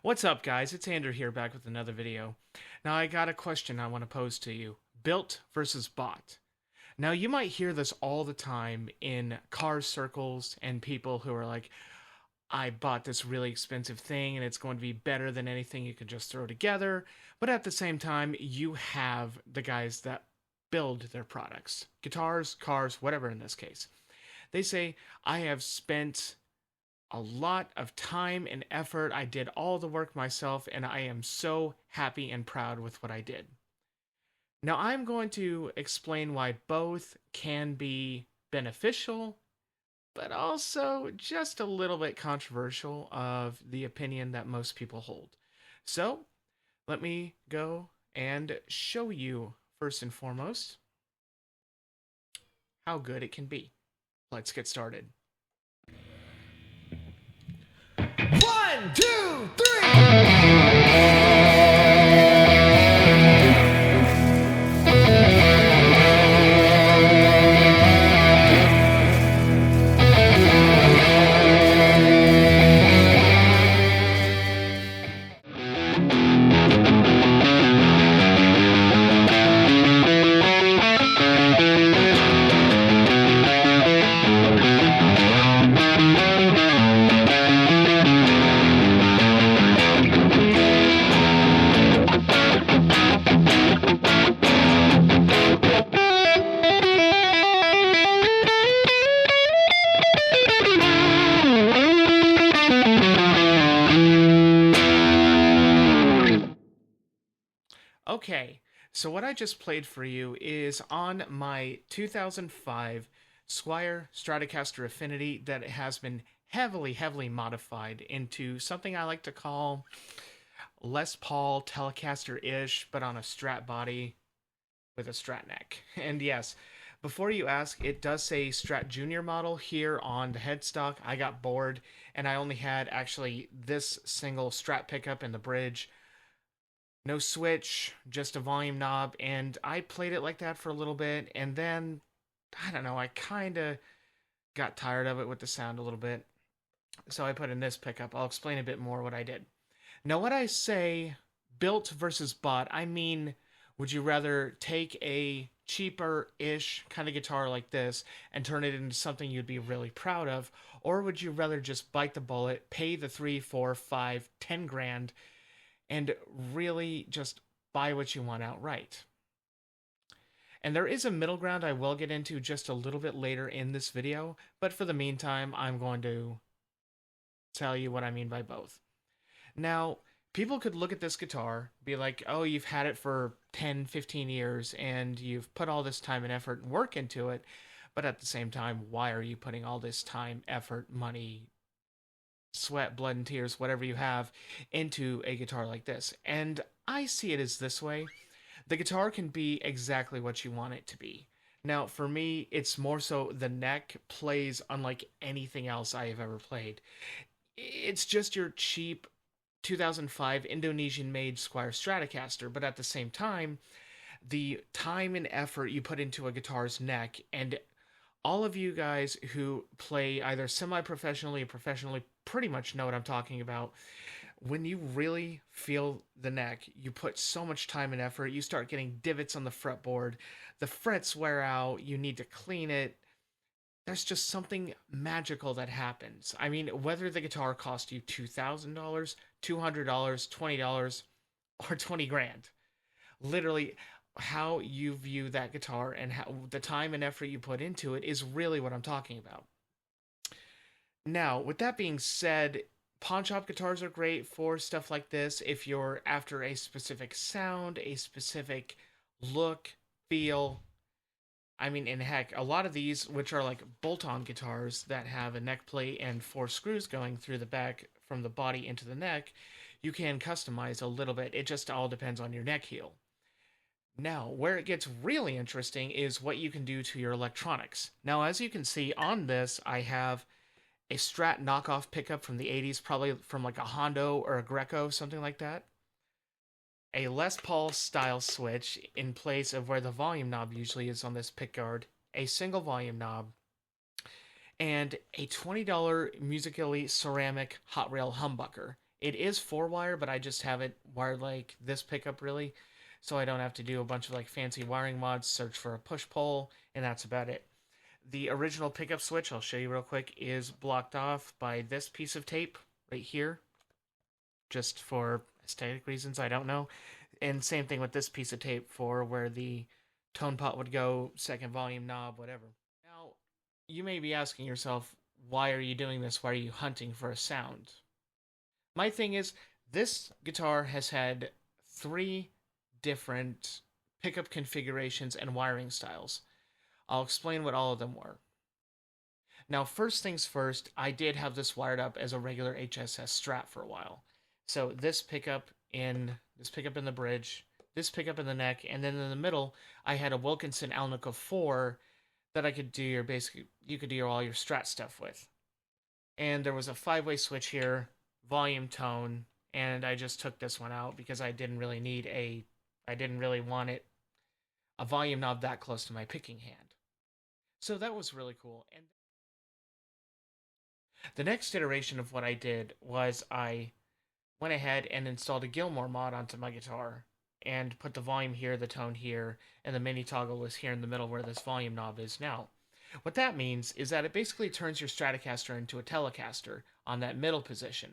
What's up, guys? It's Andrew here, back with another video. Now, I got a question I want to pose to you. Built versus bought. Now, you might hear this all the time in car circles and people who are like, I bought this really expensive thing and it's going to be better than anything you could just throw together. But at the same time, you have the guys that build their products. Guitars, cars, whatever in this case. They say, I have spent a lot of time and effort. I did all the work myself, and I am so happy and proud with what I did. Now, I'm going to explain why both can be beneficial, but also just a little bit controversial of the opinion that most people hold. So, let me go and show you, first and foremost, how good it can be. Let's get started. 1, 2, 3. Okay, so what I just played for you is on my 2005 Squier Stratocaster Affinity that has been heavily modified into something I like to call Les Paul Telecaster-ish, but on a Strat body with a Strat neck. And yes, before you ask, it does say Strat Junior model here on the headstock. I got bored, and I only had actually this single Strat pickup in the bridge. No switch, just a volume knob, and I played it like that for a little bit, and then, I don't know, I kind of got tired of it with the sound a little bit, so I put in this pickup. I'll explain a bit more what I did. Now, when I say built versus bought, I mean, would you rather take a cheaper-ish kind of guitar like this and turn it into something you'd be really proud of, or would you rather just bite the bullet, pay the 3, 4, 5, 10 grand, and really just buy what you want outright? And there is a middle ground I will get into just a little bit later in this video, but for the meantime, I'm going to tell you what I mean by both. Now, people could look at this guitar, be like, oh, you've had it for 10, 15 years, and you've put all this time and effort and work into it, but at the same time, why are you putting all this time, effort, money, sweat, blood, and tears, whatever you have, into a guitar like this? And I see it as this way. The guitar can be exactly what you want it to be. Now, for me, it's more so the neck plays unlike anything else I have ever played. It's just your cheap 2005 Indonesian-made Squier Stratocaster, but at the same time, the time and effort you put into a guitar's neck, and all of you guys who play either semi-professionally or professionally pretty much know what I'm talking about. When you really feel the neck, you put so much time and effort, you start getting divots on the fretboard, the frets wear out, you need to clean it. There's just something magical that happens. I mean, whether the guitar cost you $2,000, $200, $20, or 20 grand, literally, how you view that guitar and how the time and effort you put into it is really what I'm talking about. Now, with that being said, pawn shop guitars are great for stuff like this if you're after a specific sound, a specific look, feel. I mean, and heck, a lot of these, which are like bolt-on guitars that have a neck plate and 4 screws going through the back from the body into the neck, you can customize a little bit. It just all depends on your neck heel. Now, where it gets really interesting is what you can do to your electronics. Now, as you can see on this, I have a Strat knockoff pickup from the 80s, probably from like a Hondo or a Greco, something like that. A Les Paul style switch in place of where the volume knob usually is on this pickguard, a single volume knob, and a $20 Musical.ly ceramic hot rail humbucker. It is 4-wire, but I just have it wired like this pickup really, so I don't have to do a bunch of like fancy wiring mods, search for a push pull, and that's about it. The original pickup switch, I'll show you real quick, is blocked off by this piece of tape right here, just for aesthetic reasons, I don't know. And same thing with this piece of tape for where the tone pot would go, second volume knob, whatever. Now, you may be asking yourself, why are you doing this? Why are you hunting for a sound? My thing is, this guitar has had 3 different pickup configurations and wiring styles. I'll explain what all of them were. Now, first things first, I did have this wired up as a regular HSS Strat for a while. So this pickup in the bridge, this pickup in the neck, and then in the middle, I had a Wilkinson Alnico 4 that I could do you could do all your Strat stuff with. And there was a 5-way switch here, volume tone, and I just took this one out because I didn't really want a volume knob that close to my picking hand. So that was really cool. And the next iteration of what I did was I went ahead and installed a Gilmore mod onto my guitar and put the volume here, the tone here, and the mini toggle was here in the middle where this volume knob is now. What that means is that it basically turns your Stratocaster into a Telecaster on that middle position.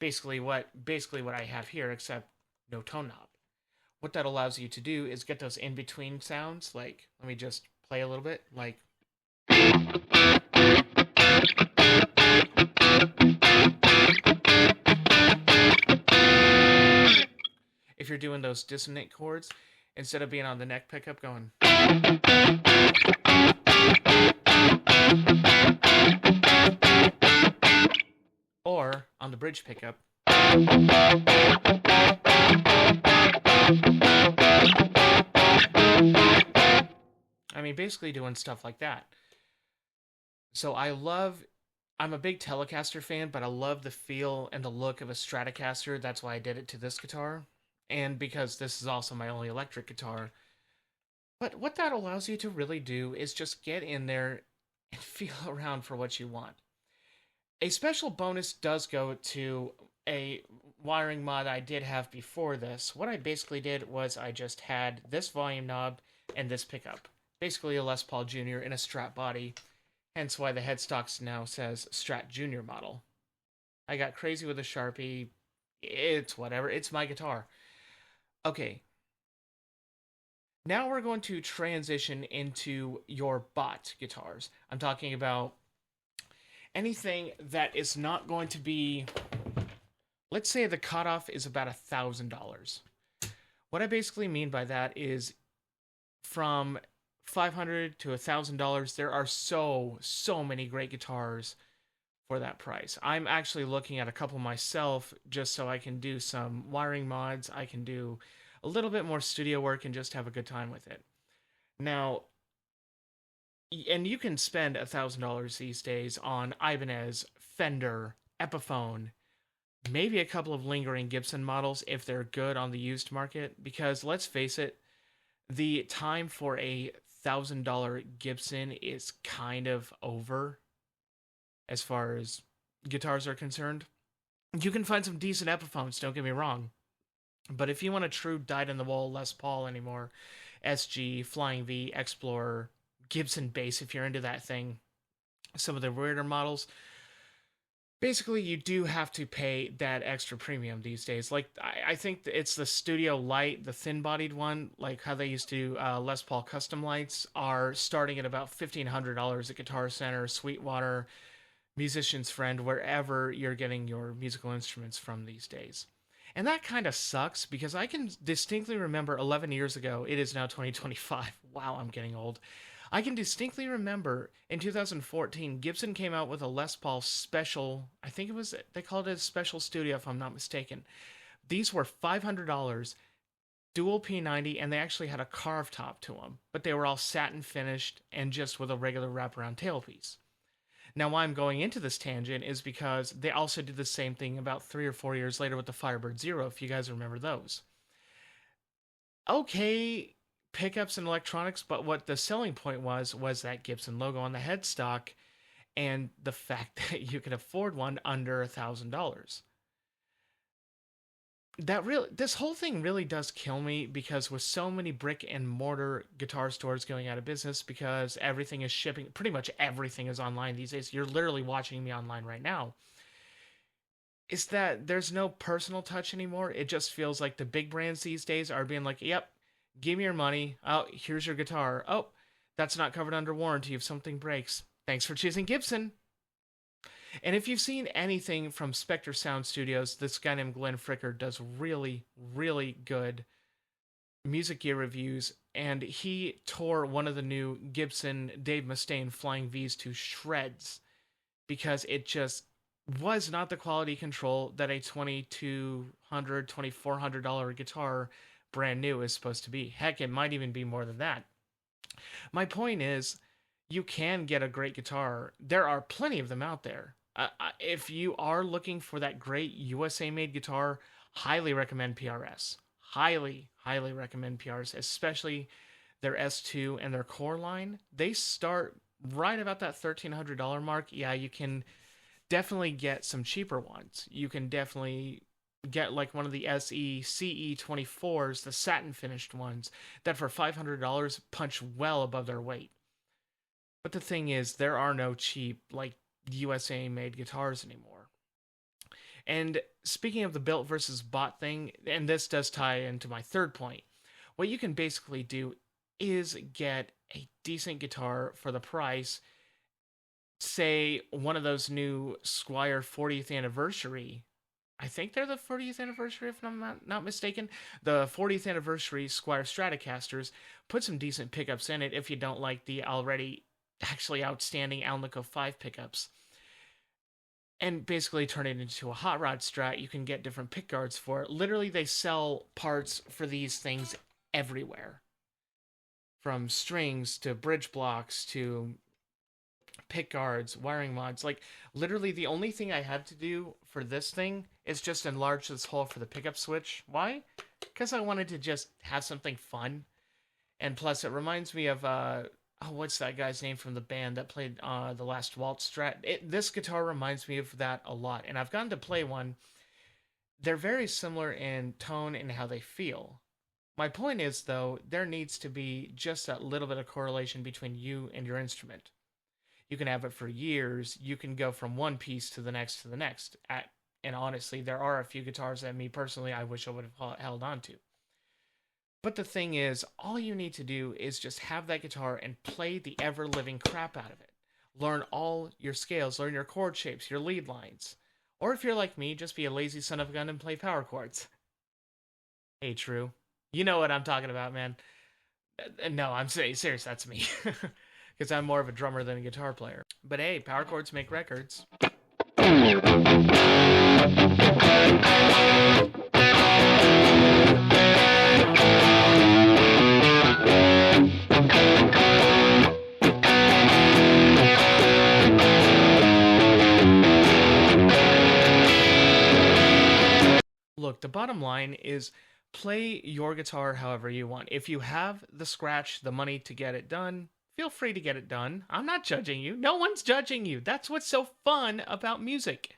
Basically what I have here, except no tone knob. What that allows you to do is get those in-between sounds, like, let me just play a little bit, like... If you're doing those dissonant chords, instead of being on the neck pickup going... Or on the bridge pickup... I mean, basically doing stuff like that. So I'm a big Telecaster fan, but I love the feel and the look of a Stratocaster. That's why I did it to this guitar. And because this is also my only electric guitar. But what that allows you to really do is just get in there and feel around for what you want. A special bonus does go to a wiring mod I did have before this. What I basically did was I just had this volume knob and this pickup. Basically a Les Paul Jr. in a Strat body. Hence why the headstocks now says Strat Junior model. I got crazy with a Sharpie. It's whatever. It's my guitar. Okay. Now we're going to transition into your bot guitars. I'm talking about anything that is not going to be... Let's say the cutoff is about $1,000. What I basically mean by that is from $500 to $1,000, there are so many great guitars for that price. I'm actually looking at a couple myself just so I can do some wiring mods. I can do a little bit more studio work and just have a good time with it. Now, and you can spend $1,000 these days on Ibanez, Fender, Epiphone, maybe a couple of lingering Gibson models if they're good on the used market, because let's face it, the time for a $1,000 Gibson is kind of over as far as guitars are concerned. You can find some decent Epiphones, don't get me wrong, but if you want a true dyed-in-the-wool Les Paul anymore, SG, Flying V, Explorer, Gibson bass, if you're into that thing, some of the weirder models, basically you do have to pay that extra premium these days. Like, I think it's the Studio Light, the thin-bodied one, like how they used to Les Paul custom lights, are starting at about $1,500 at Guitar Center, Sweetwater, Musician's Friend, wherever you're getting your musical instruments from these days. And that kind of sucks because I can distinctly remember 11 years ago, it is now 2025. Wow, I'm getting old. I can distinctly remember in 2014, Gibson came out with a Les Paul special. I think it was, they called it a special studio, if I'm not mistaken. These were $500, dual P90, and they actually had a carved top to them, but they were all satin finished and just with a regular wraparound tailpiece. Now, why I'm going into this tangent is because they also did the same thing about 3 or 4 years later with the Firebird Zero, if you guys remember those. Okay, pickups and electronics, but what the selling point was that Gibson logo on the headstock and the fact that you could afford one under $1,000. This whole thing really does kill me because with so many brick and mortar guitar stores going out of business because everything is shipping, pretty much everything is online these days. You're literally watching me online right now. Is that there's no personal touch anymore. It just feels like the big brands these days are being like, yep, give me your money. Oh, here's your guitar. Oh, that's not covered under warranty if something breaks. Thanks for choosing Gibson. And if you've seen anything from Spectre Sound Studios, this guy named Glenn Fricker does really, really good music gear reviews. And he tore one of the new Gibson Dave Mustaine Flying V's to shreds because it just was not the quality control that a $2,200, $2,400 guitar brand new is supposed to be. Heck, it might even be more than that. My point is, you can get a great guitar. There are plenty of them out there. If you are looking for that great USA-made guitar, highly recommend PRS. Highly, highly recommend PRS, especially their S2 and their core line. They start right about that $1,300 mark. Yeah, you can definitely get some cheaper ones. You can definitely get like one of the SE CE24s, the satin finished ones, that for $500 punch well above their weight. But the thing is, there are no cheap, like, USA made guitars anymore. And speaking of the built versus bought thing, and this does tie into my third point, what you can basically do is get a decent guitar for the price. Say one of those new Squier 40th anniversary. I think they're the 40th anniversary, if I'm not mistaken. The 40th anniversary Squier Stratocasters. Put some decent pickups in it if you don't like the already actually outstanding Alnico 5 pickups. And basically turn it into a hot rod Strat. You can get different pick guards for it. Literally, they sell parts for these things everywhere. From strings to bridge blocks to pick guards, wiring mods. Like, literally the only thing I had to do for this thing is just enlarge this hole for the pickup switch. Why? Because I wanted to just have something fun. And plus, it reminds me of, what's that guy's name from the band that played the last Waltz Strat? This guitar reminds me of that a lot. And I've gotten to play one. They're very similar in tone and how they feel. My point is, though, there needs to be just that little bit of correlation between you and your instrument. You can have it for years. You can go from one piece to the next to the next. And honestly, there are a few guitars that me personally, I wish I would have held on to. But the thing is, all you need to do is just have that guitar and play the ever-living crap out of it. Learn all your scales, learn your chord shapes, your lead lines. Or if you're like me, just be a lazy son of a gun and play power chords. Hey, True. You know what I'm talking about, man. No, I'm saying serious, that's me. Because I'm more of a drummer than a guitar player. But hey, power chords make records. Look, the bottom line is play your guitar however you want. If you have the scratch, the money to get it done, feel free to get it done. I'm not judging you. No one's judging you. That's what's so fun about music.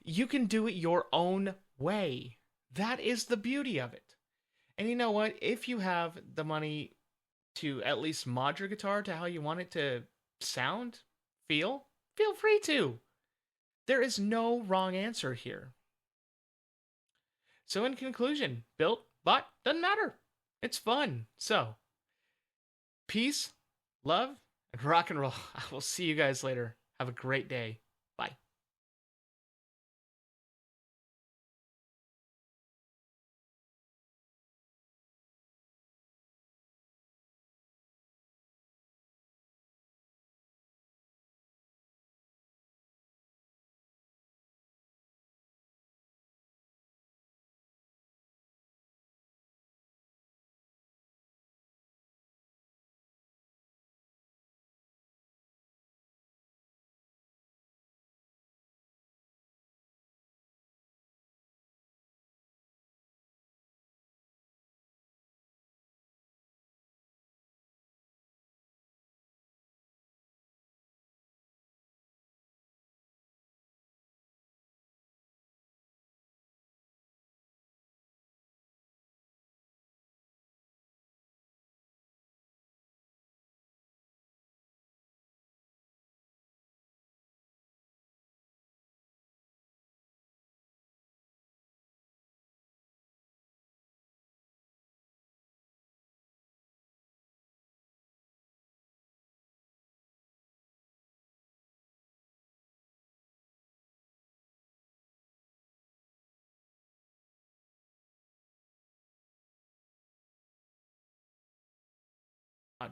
You can do it your own way. That is the beauty of it. And you know what? If you have the money to at least mod your guitar to how you want it to sound, feel free to. There is no wrong answer here. So in conclusion, built, bought, doesn't matter. It's fun. So, peace, love, and rock and roll. I will see you guys later. Have a great day.